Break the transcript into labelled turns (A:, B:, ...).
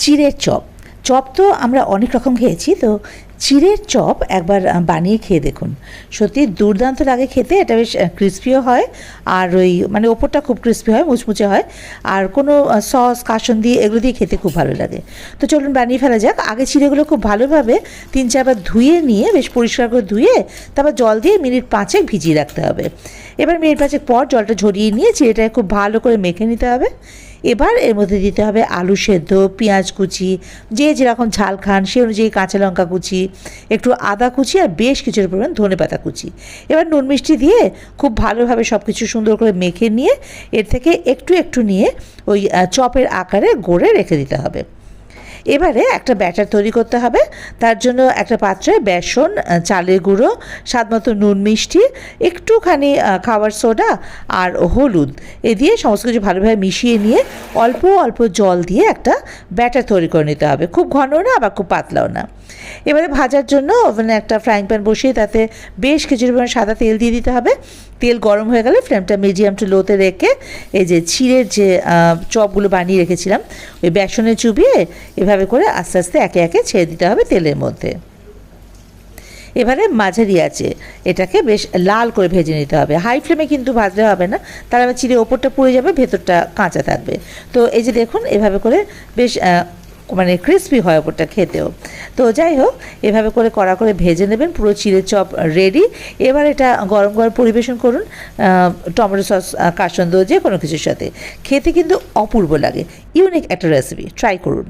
A: চিড়ের chop. Chop তো আমরা অনেক রকম খেয়েছি, তো চিড়ের চপ একবার বানিয়ে খেয়ে দেখুন, সত্যি দুর্দান্ত লাগে খেতে। এটা বেশ ক্রিস্পিও হয়, আর ওই মানে ওপরটা খুব ক্রিস্পি হয়, মুচমুচে হয়, আর কোনো সস কাসন্দি এগুলো দিয়ে খেতে খুব ভালো লাগে। তো চলুন বানিয়ে ফেলা যাক। আগে চিড়েগুলো খুব ভালোভাবে 3-4 বার ধুয়ে নিয়ে, বেশ পরিষ্কার করে ধুয়ে তারপর জল দিয়ে মিনিট 5 ভিজিয়ে রাখতে হবে। এবার মিনিট 5 পর জলটা ঝরিয়ে নিয়ে চিড়েটাকে খুব ভালো করে মেখে নিতে হবে। এবার এর মধ্যে দিতে হবে আলু সেদ্ধ, পেঁয়াজ কুচি, যে যেরকম ঝাল খান সে অনুযায়ী কাঁচা লঙ্কা কুচি, একটু আদা কুচি, আর বেশ কিছুর পরিমাণ ধনেপাতা কুচি। এবার নুন মিষ্টি দিয়ে খুব ভালোভাবে সব কিছু সুন্দর করে মেখে নিয়ে এর থেকে একটু একটু নিয়ে ওই চপের আকারে গড়ে রেখে দিতে হবে। এবারে একটা ব্যাটার তৈরি করতে হবে। তার জন্য একটা পাত্রে বেসন, চালের গুঁড়ো, স্বাদমতো নুন মিষ্টি, একটুখানি খাবার সোডা আর হলুদ এ দিয়ে সমস্ত কিছু ভালোভাবে মিশিয়ে নিয়ে অল্প অল্প জল দিয়ে একটা ব্যাটার তৈরি করে নিতে হবে। খুব ঘনও না, আবার খুব পাতলাও না। এবারে ভাজার জন্য ওভেনে একটা ফ্রাইং প্যান বসিয়ে তাতে বেশ কিছু পরিমাণ সাদা তেল দিয়ে দিতে হবে। তেল গরম হয়ে গেলে ফ্লেমটা মিডিয়াম টু লোতে রেখে এই যে চিড়ের যে চপগুলো বানিয়ে রেখেছিলাম ওই বেসনে চুবিয়ে এভাবে করে আস্তে আস্তে একে একে ছেড়ে দিতে হবে তেলের মধ্যে। এবারে মাঝারি আছে এটাকে বেশ লাল করে ভেজে নিতে হবে। হাই ফ্লেমে কিন্তু ভাজলে হবে না, তার আবার চিড়ে ওপরটা পুড়ে যাবে, ভেতরটা কাঁচা থাকবে। তো এই যে দেখুন এভাবে করে বেশ মানে ক্রিস্পি হয় ওপরটা খেতেও। তো যাই হোক, এভাবে করে কড়া করে ভেজে নেবেন। পুরো চিড়ের চপ রেডি। এবার এটা গরম গরম পরিবেশন করুন টমেটো সস, কাসন্দ, যে কোনো কিছুর সাথে। খেতে কিন্তু অপূর্ব লাগে। ইউনিক একটা রেসিপি, ট্রাই করুন।